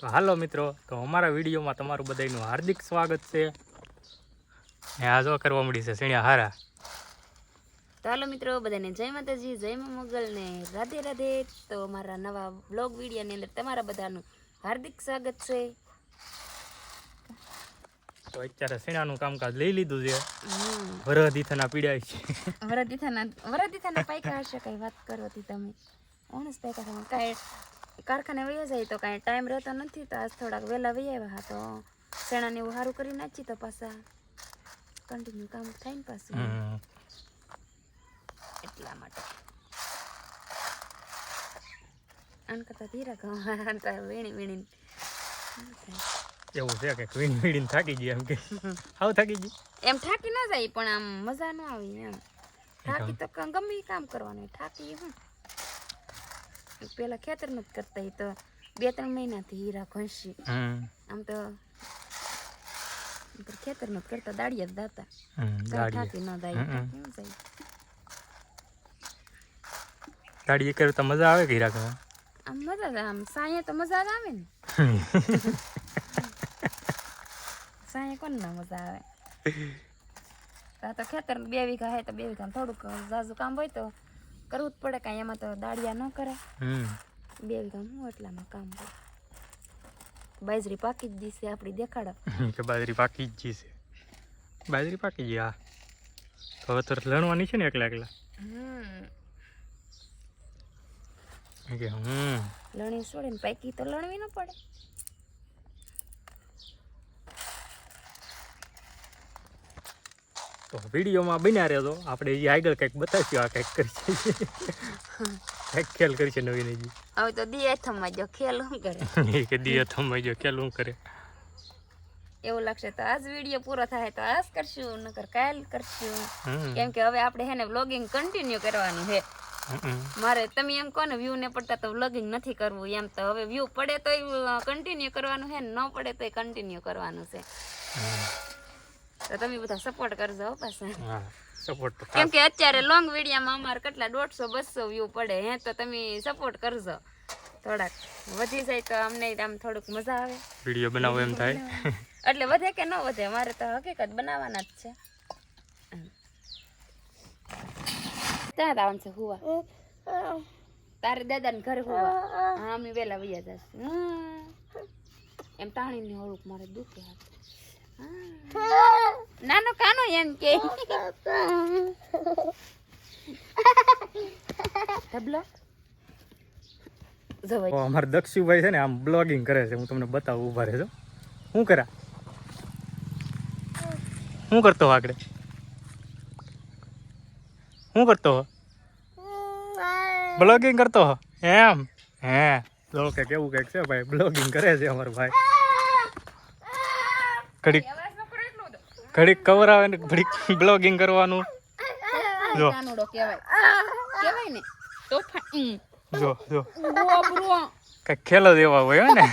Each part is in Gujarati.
તો હાલો મિત્રો, તો અમારા વિડીયોમાં તમારું બધાનું હાર્દિક સ્વાગત છે. આ જો કરવા મળી છે સીણ્યા હારા. તો હાલો મિત્રો, બધાને જય માતાજી, જય મા મોગલ ને રાધે રાધે. તો મારા નવા બ્લોગ વિડીયોની અંદર તમારા બધાનું હાર્દિક સ્વાગત છે. તો અત્યારે સીણાનું કામકાજ લઈ લીધું છે. વરદીથાના પીડાય છે. વરદીથાના પાયકા હશે, કઈ વાત કરો હતી તમે. ઓણસ પાયકા કાંઈ કારખાને વહી જાય તો કાંઈ ટાઈમ રહેતો નથી. તો આજ થોડાક વહેલા વહી આવ્યા હા, તો શેણાને એવું સારું કરી નાખી તો પાછા કન્ટિન્યુ કામ થાય ને પાછું, એટલા માટે. આન કરતા ધીરા કામ વીણી વીણી એવું છે કે વીણી વીણીને થાકી ગઈ, એમ કે હાવ થાકી ગઈ. એમ થાકી ના જાય પણ આમ મજા ન આવી. એમ થાકી તો ગમે એ કામ કરવાનું, થાકી હું પેલા ખેતર નથી કરતા, એ તો 2-3 મહિનાથી હીરા ઘસી. આમ તો ખેતર નથી કરતા, દાડિયા જ દાતા, થાકી ન જાય. દાડી કરતા મજા આવે કે હીરા કરવા? આમ મજા જ, આમ સાંયે તો મજા જ આવે ને. સાંયે કોને ના મજા આવે? તો ખેતર 2 વીઘા હે તો 2 વીઘા થોડુંક ઝાઝું કામ હોય તો કરવું જ પડે, કાંઈ એમાં તો દાડિયા ન કરે. 2 વીઘા હું એટલામાં કામ કરું. બાજરી પાકી જ દીશે આપણી, દેખાડો કે બાજરી પાકી જ જી છે. બાજરી પાકી ગઈ. હા, હવે તો લણવાની છે ને એકલા એકલા. લણી છોડે ને પાકી તો લણવી ન પડે. તો વિડીયોમાં બન્યા રહેજો, આપણે એ આગળ કંઈક બતાવીશું. આ કંઈક કરીશું, કંઈક ખેલ કરીશે નવી નવી. હવે તો દિયાથમાં જો ખેલ શું કરે, એ કે દિયાથમાં જો ખેલ શું કરે એવું લાગશે. તો આજ વિડીયો પૂરો થાય તો આજ કરશું, નકર કાલ કરશું. કેમ કે હવે આપણે હેને વ્લોગિંગ કન્ટિન્યુ કરવાનું છે. મારે તમે એમ કહો ને વ્યૂ ને પડતા તો વ્લોગિંગ નથી કરવું, એમ તો હવે વ્યૂ પડે તો કન્ટિન્યુ કરવાનું છે, ન પડે તો કન્ટિન્યુ કરવાનું છે. તો તમે બધા સપોર્ટ કરજો પાછા. સપોર્ટ કેમ કે અત્યારે લોંગ વિડીયોમાં અમારે કેટલા 150-200 વ્યૂ પડે હે, તો તમે સપોર્ટ કરજો. થોડાક વધી જાય તો અમને આમ થોડુંક મજા આવે વિડીયો બનાવો એમ થાય. એટલે વધે કે ન વધે, મારે તો હકીકત બનાવવાના જ છે. ત્યાં આવવાનું છે હુવા, તારે દાદાને ઘરે હુવા. હા, અમે વેલા વૈયા જશું. એમ તાણીને હળુક મારે દુખે હાથ. નાનો કાનો એમ કે અમારે દક્ષુભાઈ છે ને આમ બ્લોગિંગ કરે છે. હું તમને બતાવું, ઉભા રહેજો. શું કરા, શું કરતો આગળ, શું કરતો હો? બ્લોગિંગ કરતો હો એમ? હે, જો કે કેવું કંઈક છે ભાઈ, બ્લોગિંગ કરે છે અમારો ભાઈ. ઘડીક ઘડીક કવર આવે ને ઘડીક બ્લોગિંગ કરવાનું. જો કેવાય ને તોફાન, જો જો ગોબરો કઈક ખેલો દેવા હોય ને.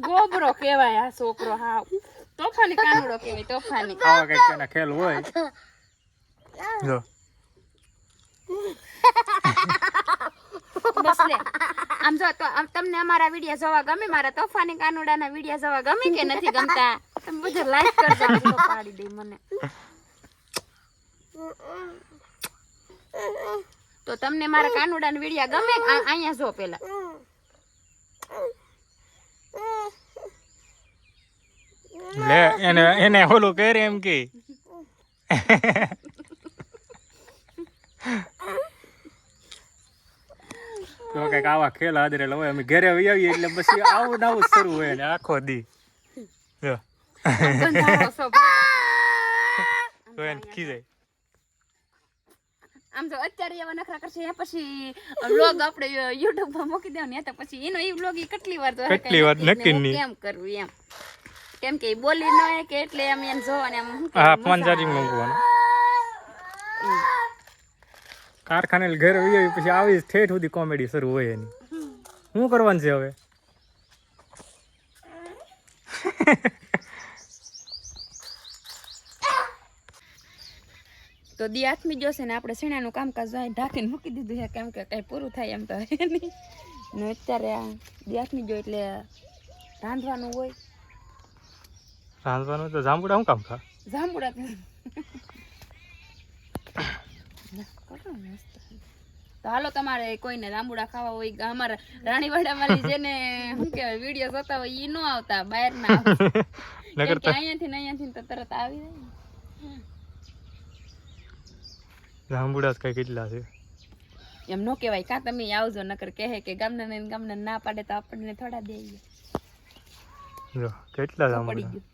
ગોબરો કેવાય આ છોકરો. હા, તોફાની કાનુડો કેવાય, તોફાની. આવા કઈક એના ખેલ હોય. જો બસ લે. આમ જો તો તમને અમારા વિડિયો જોવા ગમે, મારા તોફાની કાનુડાના વિડિયો જોવા ગમે કે નથી ગમતા? તમે બધા લાઈક કરજો, પાડી દે મને. તો તમને મારા કાનુડાના વિડિયો ગમે? અહીંયા જો પેલા લે, એને ઓલું કરે એમ કે તો કઈક આવા ખેલ હાજરેલા હોય. અમે ઘરે આવી આવીએ એટલે પછી આવું નવું શરૂ હોય ને આખો દી. જો તો એને ખીજાય. આમ જો અત્યારે એવા નખરા કરશે, પછી વ્લોગ આપણે YouTube પર મૂકી દેવાનો, તો પછી એનો એ વ્લોગ કેટલી વાર નક્કી નહીં કેમ કરવું એમ. કેમ કે બોલી ન હોય કે એટલે એમ એને જોવાને એમ હા, ફોન ચાર્જિંગ મૂકવાનું. કારખાને ઘરે આવી આવી પછી આવી ઠેઠ સુધી કોમેડી શરૂ હોય એની. શું કરવાનું છે હવે? તો દી આથમી જોશે ને આપણે શેણાનું કામકાજ જાય ઢાંકીને મૂકી દીધું છે કેમ કે કાંઈ પૂરું થાય એમ તો હે નહીં ને અત્યારે આ દી આથમી જો એટલે રાંધવાનું હોય રાંધવાનું તો જાંબુડા શું કામ ખા જાંબુડા તો હાલો તમારે કોઈને જાંબુડા ખાવા હોય અમારા રાણીવાડામાં જેને શું કહેવાય વિડીયો જોતા હોય ઈ ન આવતા બહાર ના કેમ કે અહીંયાથી તો તરત આવી જાય જાંબુડા કઈ કેટલા છે એમ નો કહેવાય કાં તમે આવજો નકર કહે કે ગામના ને ગામના ના પાડે તો આપણને થોડા દે જો કેટલા પડી જાંબુડા ગયું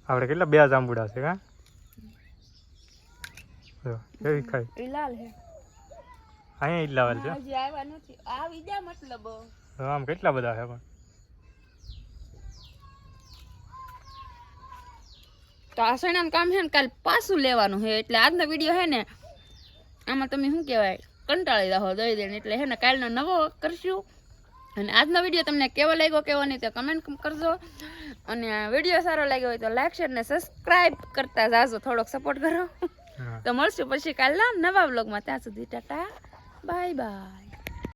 આપણે કેટલા 2 જાંબુડા છે કા જો કેવી ખાય એ લાલ હે અહીંયા ઈ લાવેલ છે હજી આવ્યા નથી આવી જા મતલબ આમ કેટલા બધા છે પણ તો આ સણાનું કામ છે ને કાલ પાછું લેવાનું છે એટલે આજનો વિડીયો હે ને આમાં તમે શું કહેવાય કંટાળી રહો દઈ દેને એટલે હે ને કાલનો નવો કરશું અને આજનો વિડીયો તમને કેવો લાગ્યો કેવો નહીં તો કમેન્ટ કરજો અને વિડીયો સારો લાગ્યો હોય તો લાઈક શેર ને સબસ્ક્રાઇબ કરતા જાજો થોડોક સપોર્ટ કરો તો મળશું પછી કાલના નવા વ્લોગમાં ત્યાં સુધી ટાટા બાય બાય